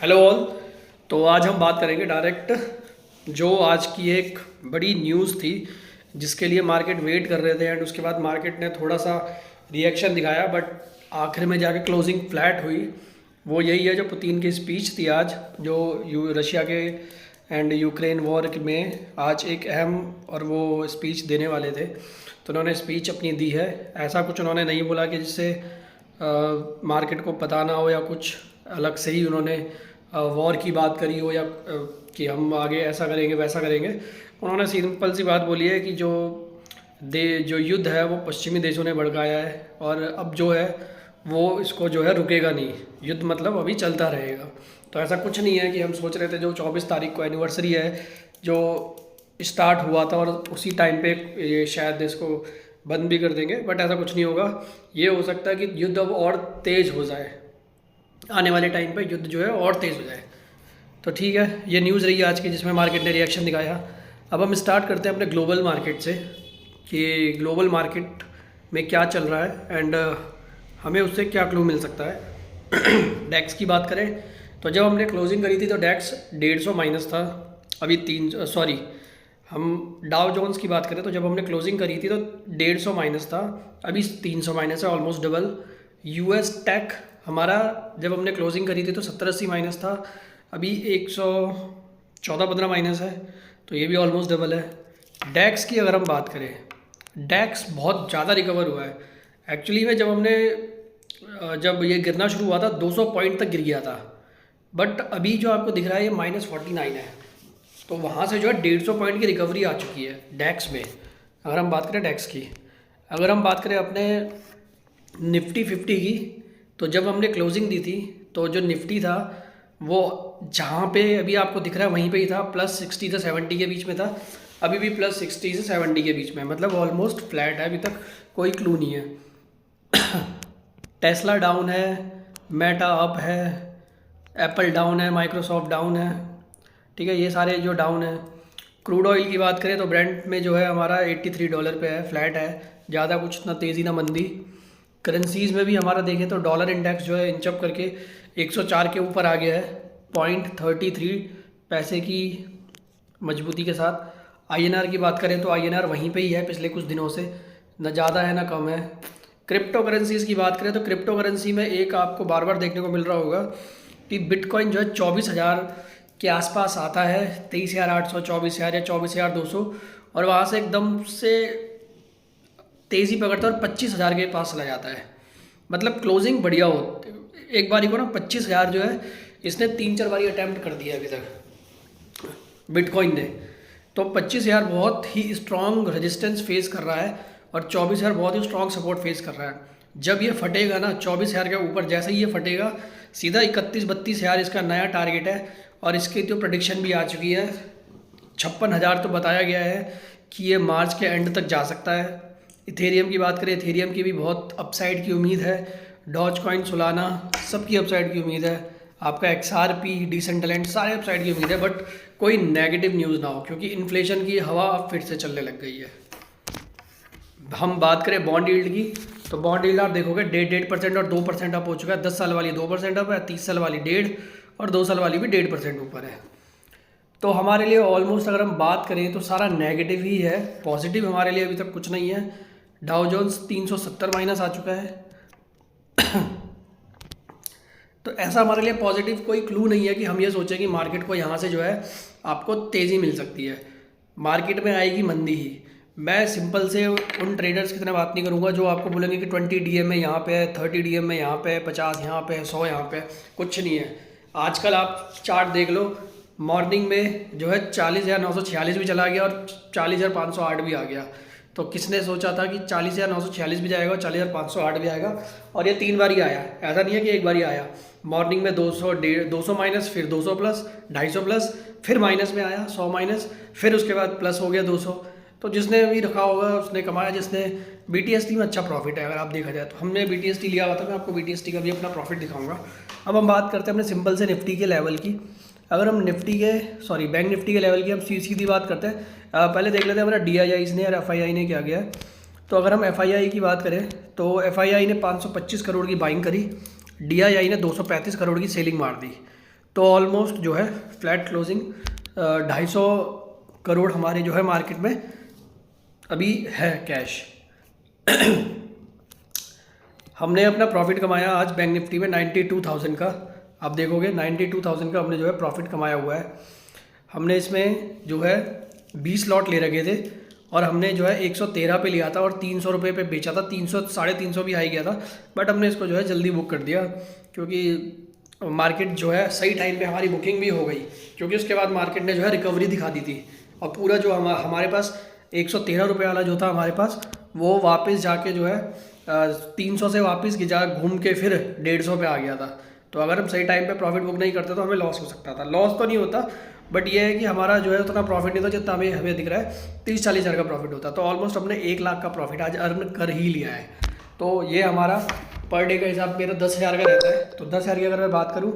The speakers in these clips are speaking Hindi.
Hello all. तो आज हम बात करेंगे डायरेक्ट जो आज की एक बड़ी न्यूज़ थी जिसके लिए मार्केट वेट कर रहे थे एंड उसके बाद मार्केट ने थोड़ा सा रिएक्शन दिखाया बट आखिर में जाके क्लोजिंग फ्लैट हुई। वो यही है जो पुतिन की स्पीच थी आज, जो रशिया के एंड यूक्रेन वॉर में आज एक अहम और वो स्पीच देने वाले थे। तो उन्होंने स्पीच अपनी दी है। ऐसा कुछ उन्होंने नहीं बोला कि जिससे मार्केट को पता ना हो या कुछ अलग से ही उन्होंने वॉर की बात करी हो या कि हम आगे ऐसा करेंगे वैसा करेंगे। उन्होंने सिंपल सी बात बोली है कि जो युद्ध है वो पश्चिमी देशों ने भड़काया है और अब जो है वो इसको जो है रुकेगा नहीं। युद्ध मतलब अभी चलता रहेगा। तो ऐसा कुछ नहीं है कि हम सोच रहे थे जो 24 तारीख को एनिवर्सरी है जो स्टार्ट हुआ था और उसी टाइम पे ये शायद इसको बंद भी कर देंगे, बट ऐसा कुछ नहीं होगा। ये हो सकता है कि युद्ध अब और तेज़ हो जाए, आने वाले टाइम पे युद्ध जो है और तेज़ हो जाए। तो ठीक है, ये न्यूज़ रही आज की जिसमें मार्केट ने रिएक्शन दिखाया। अब हम स्टार्ट करते हैं अपने ग्लोबल मार्केट से कि ग्लोबल मार्केट में क्या चल रहा है एंड हमें उससे क्या क्लू मिल सकता है। डैक्स की बात करें तो जब हमने क्लोजिंग करी थी तो डैक्स 150 माइनस था। अभी हम डाउ जोन्स की बात करें तो जब हमने क्लोजिंग करी थी तो 150 माइनस था, अभी 300 माइनस है, ऑलमोस्ट डबल। यूएस टेक हमारा जब हमने क्लोजिंग करी थी तो 70-80 माइनस था, अभी 114-15 माइनस है, तो ये भी ऑलमोस्ट डबल है। डैक्स की अगर हम बात करें, डैक्स बहुत ज़्यादा रिकवर हुआ है। एक्चुअली में जब ये गिरना शुरू हुआ था 200 पॉइंट तक गिर गया था, बट अभी जो आपको दिख रहा है ये -49 है। तो वहाँ से जो है 150 पॉइंट की रिकवरी आ चुकी है डैक्स में। अगर हम बात करें डैक्स की, अगर हम बात करें अपने निफ्टी 50 की, तो जब हमने क्लोजिंग दी थी तो जो निफ्टी था वो जहाँ पे अभी आपको दिख रहा है वहीं पे ही था, +60 से 70 के बीच में था, अभी भी +60 से 70 के बीच में, मतलब ऑलमोस्ट फ्लैट है, अभी तक कोई क्लू नहीं है। टेस्ला डाउन है, मेटा अप है, एप्पल डाउन है, माइक्रोसॉफ्ट डाउन है, ठीक है, ये सारे जो डाउन है। क्रूड ऑयल की बात करें तो ब्रेंट में जो है हमारा $83 पे है, फ्लैट है, ज़्यादा कुछ ना तेज़ी ना मंदी। करेंसीज़ में भी हमारा देखें तो डॉलर इंडेक्स जो है इंचअप करके 104 के ऊपर आ गया है, 0.33 पैसे की मजबूती के साथ। आईएनआर की बात करें तो आईएनआर वहीं पे ही है पिछले कुछ दिनों से, न ज़्यादा है ना कम है। क्रिप्टो करेंसीज़ की बात करें तो क्रिप्टो करेंसी में एक आपको बार बार देखने को मिल रहा होगा कि बिटकॉइन जो है 24,000 के आसपास आता है, 23,800, 24,000 या 24,200, और वहाँ से एकदम से तेज़ी पकड़ता है और 25,000 के पास चला जाता है। मतलब क्लोजिंग बढ़िया हो, एक बारी को ना 25,000 जो है इसने 3-4 बारी अटैम्प्ट कर दिया अभी तक बिटकॉइन ने। तो 25,000 बहुत ही स्ट्रॉन्ग रेजिस्टेंस फेस कर रहा है और 24,000 बहुत ही स्ट्रॉन्ग सपोर्ट फेस कर रहा है। जब ये फटेगा ना 24,000 के ऊपर, जैसे ही ये फटेगा सीधा 31-32,000 इसका नया टारगेट है और इसकी तो प्रेडिक्शन भी आ चुकी है। 56,000 तो बताया गया है कि ये मार्च के एंड तक जा सकता है। इथेरियम की बात करें, इथेरियम की भी बहुत अपसाइड की उम्मीद है। डॉज कॉइन, सोलाना, सबकी अपसाइड की उम्मीद है। आपका XRP, डिसेंट्रलैंड, सारे अपसाइड की उम्मीद है, बट कोई नेगेटिव न्यूज़ ना हो क्योंकि इन्फ्लेशन की हवा अब फिर से चलने लग गई है। हम बात करें बॉन्ड यील्ड की तो बॉन्ड यील्ड आप देखोगे 1.5% और 2% अप हो चुका है। 10 साल वाली 2% अप है, 30 साल वाली 1.5 और 2 साल वाली भी 1.5% ऊपर है। तो हमारे लिए ऑलमोस्ट अगर हम बात करें तो सारा नेगेटिव ही है, पॉजिटिव हमारे लिए अभी तक कुछ नहीं है। डाउ जोन्स 370 माइनस आ चुका है। तो ऐसा हमारे लिए पॉजिटिव कोई क्लू नहीं है कि हम ये सोचें कि मार्केट को यहाँ से जो है आपको तेज़ी मिल सकती है। मार्केट में आएगी मंदी ही। मैं सिंपल से उन ट्रेडर्स की तरह बात नहीं करूँगा जो आपको बोलेंगे कि 20 डीएम में यहाँ पे है, 30 डीएम में यहाँ पे है, 50 यहाँ पे है, 100 यहाँ पे है। कुछ नहीं है। आजकल आप चार्ट देख लो, मॉर्निंग में जो है 40,946 भी चला गया और 40,508 भी आ गया। तो किसने सोचा था कि 40,946 भी जाएगा और 40,508 भी आएगा, और ये 3 बार ही आया। ऐसा नहीं है कि एक बार ही आया। मॉर्निंग में 200 माइनस, फिर 200 प्लस, 250 प्लस, फिर माइनस में आया 100 माइनस, फिर उसके बाद प्लस हो गया 200। तो जिसने भी रखा होगा उसने कमाया। जिसने BTST में अच्छा प्रॉफिट है अगर आप देखा जाए तो, हमने BTST लिया हुआ था, मैं आपको BTST का भी अपना प्रॉफिट दिखाऊंगा। अब हम बात करते हैं अपने सिंपल से निफ्टी के लेवल की। अगर हम बैंक निफ्टी के लेवल की हम सीधी बात करते हैं, पहले देख लेते हैं हमारा DIIs ने और FII ने क्या किया है। तो अगर हम FII की बात करें तो FII ने 525 करोड़ की बाइंग करी, DII ने 235 करोड़ की सेलिंग मार दी। तो ऑलमोस्ट जो है फ्लैट क्लोजिंग 250 करोड़ हमारे जो है मार्केट में अभी है कैश। हमने अपना प्रॉफिट कमाया आज बैंक निफ्टी में 92,000 का। आप देखोगे 92,000 का हमने जो है प्रॉफिट कमाया हुआ है। हमने इसमें जो है 20 लॉट ले रखे थे और हमने जो है 113 पे लिया था और 300 रुपये पे बेचा था। 300 350 भी हाई गया था, बट हमने इसको जो है जल्दी बुक कर दिया क्योंकि मार्केट जो है सही टाइम पे हमारी बुकिंग भी हो गई, क्योंकि उसके बाद मार्केट ने जो है रिकवरी दिखा दी थी और पूरा जो हमारे पास 113 रुपये वाला जो था हमारे पास, वो वापस जाके जो है 300 से वापस जा घूम के फिर 150 पे आ गया था। तो अगर हम सही टाइम पे प्रॉफिट बुक नहीं करते तो हमें लॉस हो सकता था। लॉस तो नहीं होता, बट ये है कि हमारा जो है उतना प्रॉफिट नहीं था जितना हमें दिख रहा है। 30-40 हज़ार का प्रॉफिट होता, तो ऑलमोस्ट हमने 1 लाख का प्रॉफिट आज अर्न कर ही लिया है। तो ये हमारा पर डे का हिसाब मेरा 10,000 का रहता है। तो 10,000 की अगर मैं बात करूँ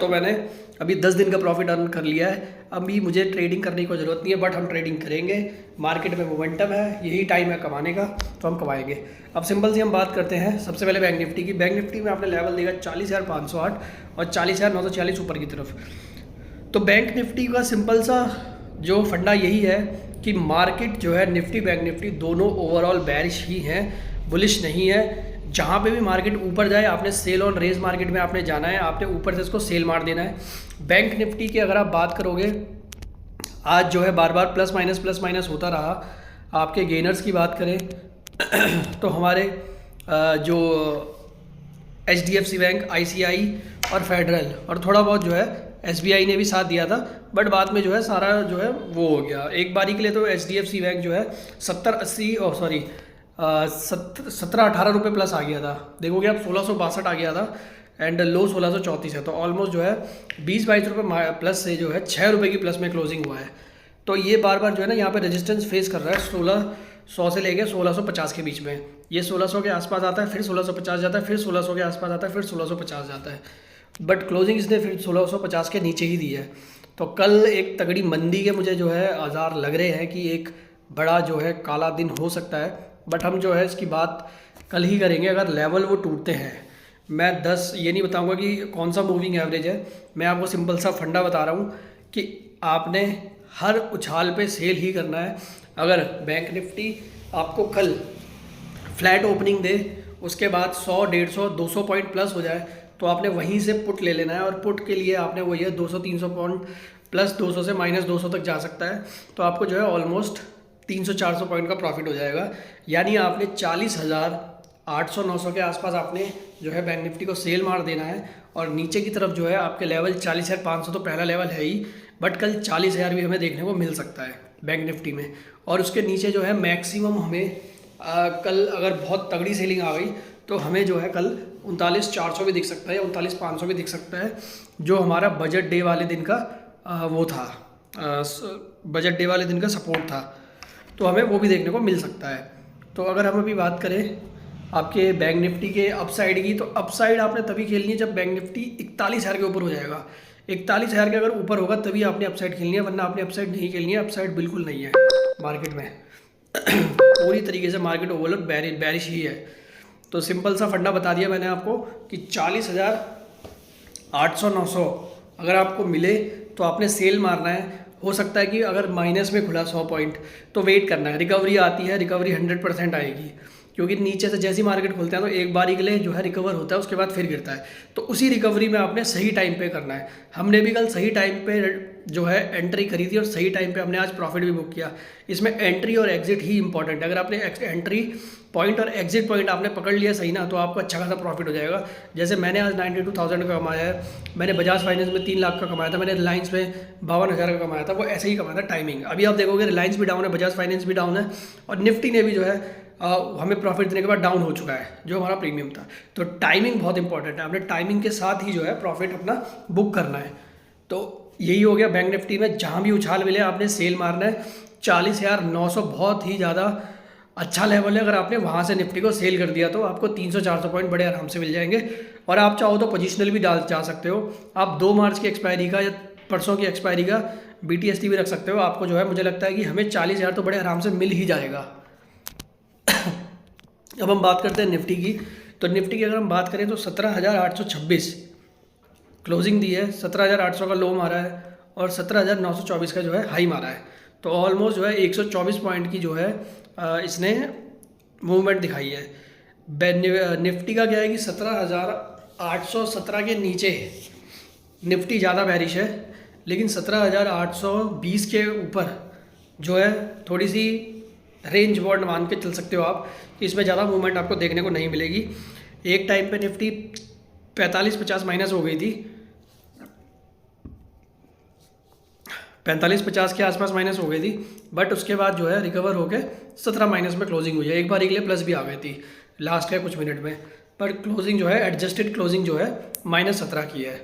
तो मैंने अभी 10 दिन का प्रॉफिट अर्न कर लिया है। अभी मुझे ट्रेडिंग करने की ज़रूरत नहीं है, बट हम ट्रेडिंग करेंगे। मार्केट में मोमेंटम है, यही टाइम है कमाने का, तो हम कमाएंगे। अब सिंपल सी हम बात करते हैं सबसे पहले बैंक निफ्टी की। बैंक निफ्टी में आपने लेवल देगा 40,508 और 40,940 ऊपर की तरफ। तो बैंक निफ्टी का सिंपल सा जो फंडा यही है कि मार्केट जो है निफ्टी बैंक निफ्टी दोनों ओवरऑल बेरिश ही हैं, बुलिश नहीं है। जहाँ पे भी मार्केट ऊपर जाए आपने सेल ऑन रेज मार्केट में आपने जाना है, आपने ऊपर से इसको सेल मार देना है। बैंक निफ्टी की अगर आप बात करोगे आज जो है बार बार प्लस माइनस होता रहा। आपके गेनर्स की बात करें तो हमारे जो HDFC बैंक, ICI और फेडरल और थोड़ा बहुत जो है SBI ने भी साथ दिया था, बट बाद में जो है सारा जो है वो हो गया। एक बारी के लिए तो HDFC बैंक जो है 17-18 रुपये प्लस आ गया था। देखोगे आप 1662 आ गया था एंड लो 1634 है। तो ऑलमोस्ट जो है 20-22 रुपये प्लस से जो है 6 रुपये की प्लस में क्लोजिंग हुआ है। तो ये बार बार जो है ना यहाँ पे रेजिस्टेंस फेस कर रहा है 1600 से लेके 1650 के बीच में। ये 1600 के आसपास आता है, फिर 1650 जाता है, फिर 1600 के आसपास आता है, फिर 1650 जाता है, बट क्लोजिंग इसने फिर 1650 के नीचे ही दी है। तो कल एक तगड़ी मंदी के मुझे जो है आज़ार लग रहे हैं कि एक बड़ा जो है काला दिन हो सकता है, बट हम जो है इसकी बात कल ही करेंगे अगर लेवल वो टूटते हैं। मैं 10 ये नहीं बताऊंगा कि कौन सा मूविंग एवरेज है, मैं आपको सिंपल सा फंडा बता रहा हूँ कि आपने हर उछाल पे सेल ही करना है। अगर बैंक निफ्टी आपको कल फ्लैट ओपनिंग दे, उसके बाद 100, 150, 200 पॉइंट प्लस हो जाए, तो आपने वहीं से पुट ले लेना है। और पुट के लिए आपने वही है 200-300 पॉइंट प्लस 200 से -200 तक जा सकता है। तो आपको जो है ऑलमोस्ट 300-400 पॉइंट का प्रॉफिट हो जाएगा। यानी आपने 40,800-900 के आसपास आपने जो है बैंक निफ्टी को सेल मार देना है। और नीचे की तरफ जो है आपके लेवल 40,500 तो पहला लेवल है ही, बट कल 40,000 भी हमें देखने को मिल सकता है बैंक निफ्टी में। और उसके नीचे जो है मैक्सिमम हमें कल अगर बहुत तगड़ी सेलिंग आ गई तो हमें जो है कल 39,400 भी दिख सकता है, 39,500 भी दिख सकता है, जो हमारा बजट डे वाले दिन का वो था, बजट डे वाले दिन का सपोर्ट था। तो हमें वो भी देखने को मिल सकता है। तो अगर हम अभी बात करें आपके बैंक निफ्टी के अपसाइड की, तो अपसाइड आपने तभी खेलनी है जब बैंक निफ्टी 41,000 के ऊपर हो जाएगा। 41,000 के अगर ऊपर होगा तभी आपने अपसाइड खेलनी है, वरना आपने अपसाइड नहीं खेलनी है। अपसाइड बिल्कुल नहीं है मार्केट में पूरी तरीके से मार्केट ओवरऑल बैरिश ही है। तो सिंपल सा फंडा बता दिया मैंने आपको कि 40,800-900 अगर आपको मिले तो आपने सेल मारना है। हो सकता है कि अगर माइनस में खुला 100 पॉइंट तो वेट करना है, रिकवरी आती है, रिकवरी 100% आएगी, क्योंकि नीचे से जैसी मार्केट खुलते हैं तो एक बारी के लिए जो है रिकवर होता है, उसके बाद फिर गिरता है। तो उसी रिकवरी में आपने सही टाइम पे करना है। हमने भी कल सही टाइम पे जो है एंट्री करी थी और सही टाइम पे हमने आज प्रॉफिट भी बुक किया। इसमें एंट्री और एग्जिट ही इंपॉर्टेंट है। अगर आपने एंट्री पॉइंट और एग्जिट पॉइंट आपने पकड़ लिया सही ना, तो आपको अच्छा खासा प्रॉफिट हो जाएगा। जैसे मैंने आज 92,000 का कमाया है, मैंने बजाज फाइनेंस में 3 लाख का कमाया था, मैंने रिलायंस में 52,000 का कमाया था। वो ऐसे ही कमाया था टाइमिंग। अभी आप देखोगे रिलायंस भी डाउन है, बजाज फाइनेंस भी डाउन है और निफ्टी ने भी जो है हमें प्रॉफिट देने के बाद डाउन हो चुका है, जो हमारा प्रीमियम था। तो टाइमिंग बहुत इंपॉर्टेंट है, आपने टाइमिंग के साथ ही जो है प्रॉफिट अपना बुक करना है। तो यही हो गया बैंक निफ्टी में, जहाँ भी उछाल मिले आपने सेल मारना है। 40,900 बहुत ही ज़्यादा अच्छा लेवल है। अगर आपने वहाँ से निफ्टी को सेल कर दिया तो आपको 300-400 पॉइंट बड़े आराम से मिल जाएंगे। और आप चाहो तो पोजिशनल भी डाल जा सकते हो। आप 2 मार्च की एक्सपायरी का या परसों की एक्सपायरी का BTST भी रख सकते हो। आपको जो है मुझे लगता है कि हमें 40,000 तो बड़े आराम से मिल ही जाएगा। अब हम बात करते हैं निफ्टी की। तो निफ्टी की अगर हम बात करें तो 17,826 क्लोजिंग दी है, 17,800 का लो मारा है और 17,924 का जो है हाई मारा है। तो ऑलमोस्ट जो है 124 पॉइंट की जो है इसने मूवमेंट दिखाई है। निफ्टी का क्या है कि 17,817 के नीचे निफ्टी ज़्यादा बेरिश है, लेकिन 17,820 के ऊपर जो है थोड़ी सी रेंज बॉन्ड मान के चल सकते हो आप कि इसमें ज़्यादा मूवमेंट आपको देखने को नहीं मिलेगी। एक टाइम पे निफ्टी 45-50 माइनस हो गई थी, 45-50 के आसपास माइनस हो गई थी, बट उसके बाद जो है रिकवर होके 17 माइनस में क्लोजिंग हुई है। एक बार के लिए प्लस भी आ गई थी लास्ट के कुछ मिनट में, पर क्लोजिंग जो है एडजस्टेड क्लोजिंग जो है -17 की है।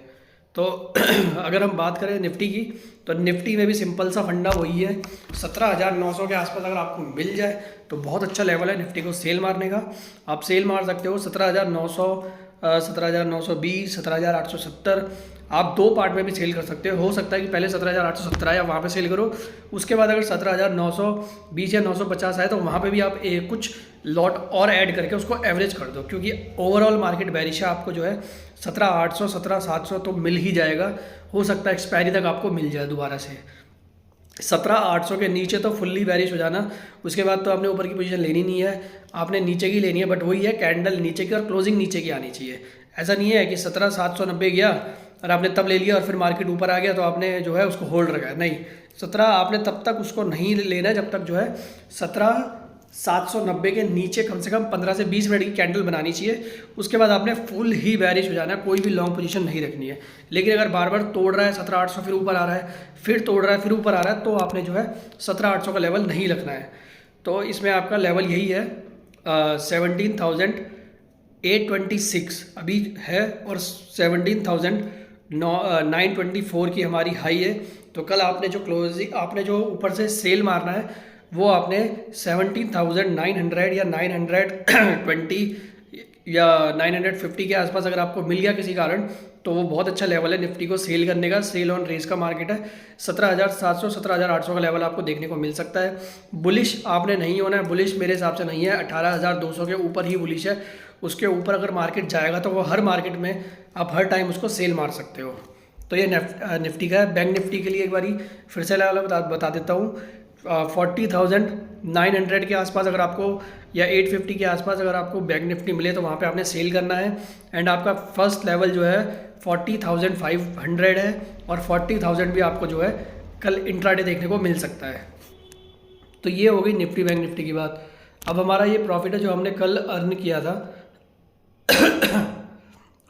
तो अगर हम बात करें निफ्टी की, तो निफ्टी में भी सिंपल सा फंडा वही है, 17,900 के आसपास अगर आपको मिल जाए तो बहुत अच्छा लेवल है निफ्टी को सेल मारने का। आप सेल मार सकते हो 17,900, 17,920, 17,870। आप दो पार्ट में भी सेल कर सकते हो सकता है कि पहले 17,870 आए, वहाँ पे सेल करो, उसके बाद अगर 17,920 या 950 आए तो वहाँ पे भी आप कुछ लॉट और ऐड करके उसको एवरेज कर दो, क्योंकि ओवरऑल मार्केट बेरिश है। आपको जो है 17,800, 17,700 तो मिल ही जाएगा, हो सकता है एक्सपायरी तक आपको मिल जाए दोबारा से। 17,800 के नीचे तो फुल्ली बेरिश हो जाना, उसके बाद तो आपने ऊपर की पोजीशन लेनी नहीं है, आपने नीचे की लेनी है। बट वही है, कैंडल नीचे की और क्लोजिंग नीचे की आनी चाहिए। ऐसा नहीं है कि 17,790 गया और आपने तब ले लिया और फिर मार्केट ऊपर आ गया तो आपने जो है उसको होल्ड रखा है। नहीं, 17 आपने तब तक उसको नहीं लेना है जब तक जो है 17,790 के नीचे कम से कम 15 से 20 मिनट की कैंडल बनानी चाहिए। उसके बाद आपने फुल ही बेरिश हो जाना है, कोई भी लॉन्ग पोजीशन नहीं रखनी है। लेकिन अगर बार बार तोड़ रहा है 17,800, फिर ऊपर आ रहा है, फिर तोड़ रहा है, फिर ऊपर आ रहा है, तो आपने जो है 17,800 का लेवल नहीं रखना है। तो इसमें आपका लेवल यही है 17,826 अभी है और 17,924 की हमारी हाई है। तो कल आपने जो क्लोजिंग, आपने जो ऊपर से सेल मारना है वो आपने 17,900 या 920 या 950 के आसपास अगर आपको मिल गया किसी कारण, तो वो बहुत अच्छा लेवल है निफ्टी को सेल करने का। सेल ऑन रेस का मार्केट है। 17,700, 17,800 का लेवल आपको देखने को मिल सकता है। बुलिश आपने नहीं होना है, बुलिश मेरे हिसाब से नहीं है, 18,200 के ऊपर ही बुलिश है। उसके ऊपर अगर मार्केट जाएगा तो वो हर मार्केट में आप हर टाइम उसको सेल मार सकते हो। तो ये निफ्टी का है। बैंक निफ्टी के लिए एक बारी फिर से लेवल बता देता हूँ। 40,900 के आसपास अगर आपको, या 850 के आसपास अगर आपको बैंक निफ्टी मिले तो वहाँ पे आपने सेल करना है। एंड आपका फर्स्ट लेवल जो है 40,500 है और 40,000 भी आपको जो है कल इंट्राडे देखने को मिल सकता है। तो ये हो गई निफ्टी बैंक निफ्टी की बात। अब हमारा ये प्रॉफिट है जो हमने कल अर्न किया था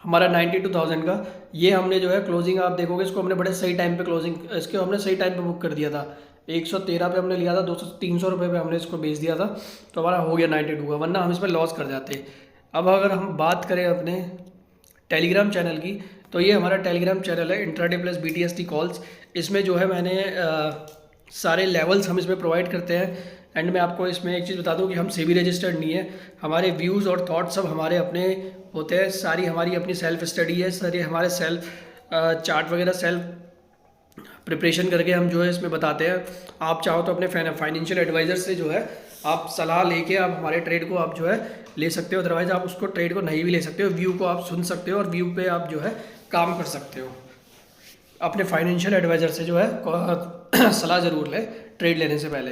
हमारा 92,000 का, ये हमने जो है क्लोजिंग आप देखोगे इसको हमने बड़े सही टाइम पे क्लोजिंग, इसको हमने सही टाइम पे बुक कर दिया था। 113 पे हमने लिया था, 300 रुपये पे हमने इसको बेच दिया था, तो हमारा हो गया 92 का, वरना हम इसमें लॉस कर जाते। अब अगर हम बात करें अपने टेलीग्राम चैनल की, तो ये हमारा टेलीग्राम चैनल है इंट्राडे प्लस BTST कॉल्स। इसमें जो है मैंने सारे लेवल्स हम इसमें प्रोवाइड करते हैं। एंड मैं आपको इसमें एक चीज़ बता दूं कि हम सेबी रजिस्टर्ड नहीं है, हमारे व्यूज़ और थॉट्स सब हमारे अपने होते हैं, सारी हमारी अपनी सेल्फ स्टडी है, सारी हमारे सेल्फ चार्ट वगैरह सेल्फ प्रिपरेशन करके हम जो है इसमें बताते हैं। आप चाहो तो अपने फाइनेंशियल एडवाइज़र से जो है आप सलाह लेके आप हमारे ट्रेड को आप जो है ले सकते हो, अदरवाइज़ आप उसको ट्रेड को नहीं भी ले सकते हो। व्यू को आप सुन सकते हो और व्यू पे आप जो है काम कर सकते हो। अपने फाइनेंशियल एडवाइज़र से जो है सलाह ज़रूर लें ट्रेड लेने से पहले।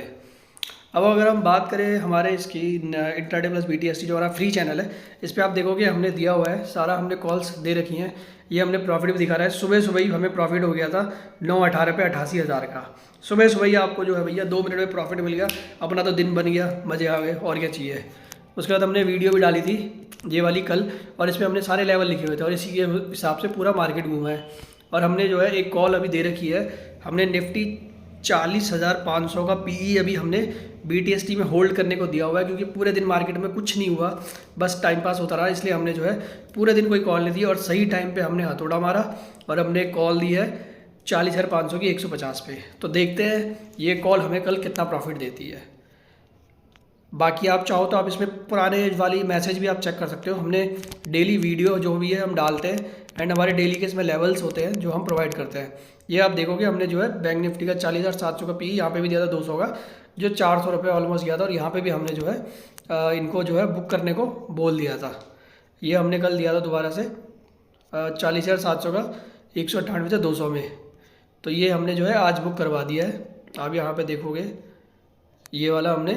अब अगर हम बात करें हमारे इसकी इंट्राडे प्लस BTST जो हमारा फ्री चैनल है, इस पर आप देखोगे हमने दिया हुआ है सारा, हमने कॉल्स दे रखी हैं। ये हमने प्रॉफिट भी दिखा रहा है। सुबह सुबह ही हमें प्रॉफिट हो गया था 9/18 पे 88,000 का। सुबह सुबह ही आपको जो है भैया 2 मिनट में प्रॉफिट मिल गया, अपना तो दिन बन गया, मज़े आ गए, और क्या चाहिए। उसके बाद हमने वीडियो भी डाली थी ये वाली कल, और इसमें हमने सारे लेवल लिखे हुए थे और इसी के हिसाब से पूरा मार्केट घूमा है। और हमने जो है एक कॉल अभी दे रखी है, हमने निफ्टी 40,500 का PE अभी हमने BTST में होल्ड करने को दिया हुआ है, क्योंकि पूरे दिन मार्केट में कुछ नहीं हुआ, बस टाइम पास होता रहा, इसलिए हमने जो है पूरे दिन कोई कॉल नहीं दी और सही टाइम पे हमने हथौड़ा मारा और हमने कॉल दी है 40,500 की 150 पे। तो देखते हैं ये कॉल हमें कल कितना प्रॉफिट देती है। बाकी आप चाहो तो आप इसमें पुराने वाली मैसेज भी आप चेक कर सकते हो। हमने डेली वीडियो जो भी है हम डालते हैं, एंड हमारे डेली के इसमें लेवल्स होते हैं जो हम प्रोवाइड करते हैं। ये आप देखोगे हमने जो है बैंक निफ्टी का 40,700 का PE यहाँ पे भी दिया था 200 का, जो 400 रुपये ऑलमोस्ट गया था, और यहाँ पे भी हमने जो है इनको जो है बुक करने को बोल दिया था। ये हमने कल दिया था दोबारा से 40,700 का, 198 से 200 में। तो ये हमने जो है आज बुक करवा दिया है। आप यहाँ पे देखोगे ये वाला हमने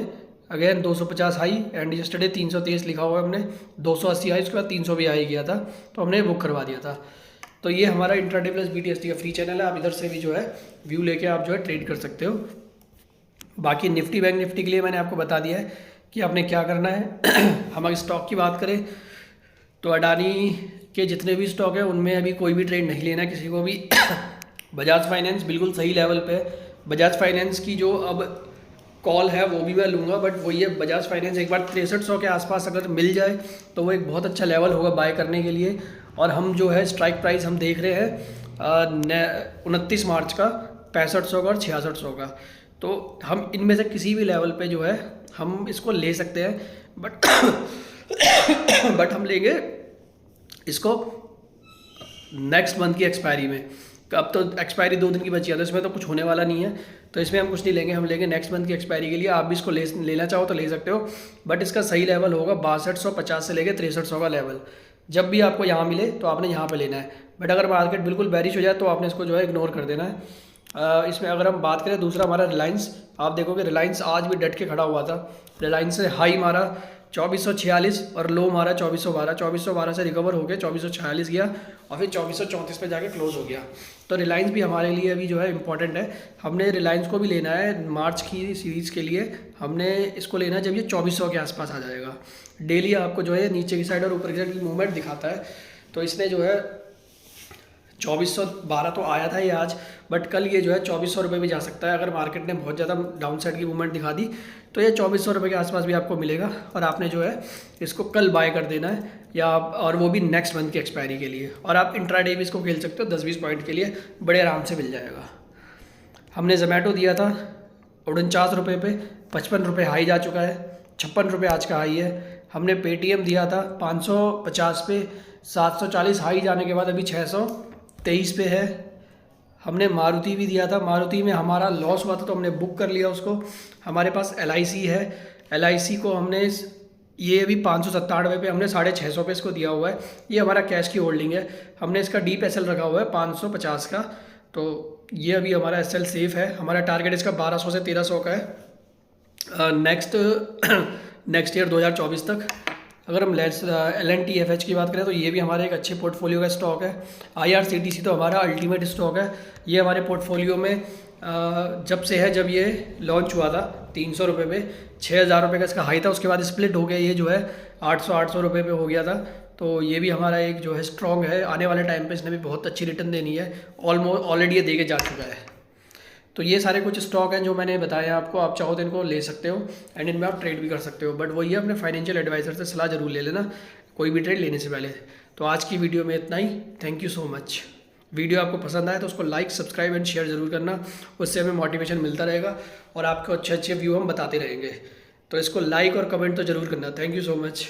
अगेन 250 हाई एंड यस्टरडे 323 लिखा हुआ है हमने, 280 हाई, उसके बाद 300 भी हाई गया था, तो हमने बुक करवा दिया था। तो ये हमारा इंट्राडे प्लस BTST का फ्री चैनल है, आप इधर से भी जो है व्यू लेके आप जो है ट्रेड कर सकते हो। बाकी निफ्टी बैंक निफ्टी के लिए मैंने आपको बता दिया है कि आपने क्या करना है। हम अगर स्टॉक की बात करें तो अडानी के जितने भी स्टॉक हैं उनमें अभी कोई भी ट्रेड नहीं लेना किसी को भी। बजाज फाइनेंस बिल्कुल सही लेवल पे है। बजाज फाइनेंस की जो अब कॉल है वो भी मैं लूँगा, बट वही है, बजाज फाइनेंस एक बार 6300 के आसपास अगर मिल जाए तो वो एक बहुत अच्छा लेवल होगा बाय करने के लिए। और हम जो है स्ट्राइक प्राइस हम देख रहे हैं 29 मार्च का 6500 का और 6600 का। तो हम इनमें से किसी भी लेवल पे जो है हम इसको ले सकते हैं, बट बट हम लेंगे इसको नेक्स्ट मंथ की एक्सपायरी में। अब तो एक्सपायरी 2 दिन की बची है तो इसमें तो कुछ होने वाला नहीं है, तो इसमें हम कुछ नहीं लेंगे, हम लेंगे नेक्स्ट मंथ की एक्सपायरी के लिए। आप भी इसको लेना चाहो तो ले सकते हो, बट इसका सही लेवल होगा 6250 से लेके 6300 का लेवल। जब भी आपको यहाँ मिले तो आपने यहाँ पे लेना है, बट अगर मार्केट बिल्कुल बेरिश हो जाए तो आपने इसको जो है इग्नोर कर देना है। इसमें अगर हम बात करें दूसरा हमारा रिलायंस, आप देखोगे रिलायंस आज भी डट के खड़ा हुआ था। रिलायंस से हाई मारा 2446 और लो मारा 2412, 2412 से रिकवर होकर 2446 गया और फिर 2434 पे जाके क्लोज हो गया। तो रिलायंस भी हमारे लिए अभी जो है इम्पॉर्टेंट है। हमने रिलायंस को भी लेना है मार्च की सीरीज़ के लिए, हमने इसको लेना है जब ये 2400 के आसपास आ जाएगा। डेली आपको जो है नीचे की साइड और ऊपर की साइड की मूवमेंट दिखाता है। तो इसने जो है 2412 तो आया था ये आज, बट कल ये जो है 2400 रुपये भी जा सकता है। अगर मार्केट ने बहुत ज़्यादा डाउन साइड की मूवमेंट दिखा दी तो ये 2400 रुपये के आसपास भी आपको मिलेगा और आपने जो है इसको कल बाय कर देना है, या आप, और वो भी नेक्स्ट मंथ की एक्सपायरी के लिए। और आप इंट्राडे भी इसको खेल सकते हो 10-20 पॉइंट के लिए, बड़े आराम से मिल जाएगा। हमने जोमेटो दिया था 49 रुपये पे, 55 रुपये हाई जा चुका है, 56 रुपये आज का हाई है। हमने पेटीएम दिया था 550 पे, 740 हाई जाने के बाद अभी 623 पे है। हमने मारुति भी दिया था, मारुति में हमारा लॉस हुआ था तो हमने बुक कर लिया उसको। हमारे पास LIC है, LIC को हमने ये अभी 597 पे हमने 650 पे इसको दिया हुआ है। ये हमारा कैश की होल्डिंग है, हमने इसका डीप SL रखा हुआ है 550 का, तो ये अभी हमारा SL सेफ है। हमारा टारगेट इसका 1200 से 1300 का है नेक्स्ट ईयर 2024 तक। अगर हम L&T FH की बात करें तो ये भी हमारे एक अच्छे पोर्टफोलियो का स्टॉक है। IRCTC तो हमारा अल्टीमेट स्टॉक है, ये हमारे पोर्टफोलियो में जब से है, जब ये लॉन्च हुआ था 300 रुपये पे, 6000 रुपये का इसका हाई था, उसके बाद स्प्लिट हो गया, ये जो है 800 रुपये पे हो गया था। तो ये भी हमारा एक जो है स्ट्रॉन्ग है, आने वाले टाइम पे इसने भी बहुत अच्छी रिटर्न देनी है, ऑलरेडी ये दे के जा चुका है। तो ये सारे कुछ स्टॉक हैं जो मैंने बताया आपको, आप चाहो तो इनको ले सकते हो एंड इनमें आप ट्रेड भी कर सकते हो, बट वही है अपने फाइनेंशियल एडवाइजर से सलाह जरूर ले लेना कोई भी ट्रेड लेने से पहले। तो आज की वीडियो में इतना ही, thank you so much. Video आपको पसंद आए तो उसको लाइक सब्सक्राइब एंड शेयर ज़रूर करना, उससे हमें मोटिवेशन मिलता रहेगा और आपको अच्छे अच्छे व्यू हम बताते रहेंगे। तो इसको लाइक और कमेंट तो ज़रूर करना। Thank you so much.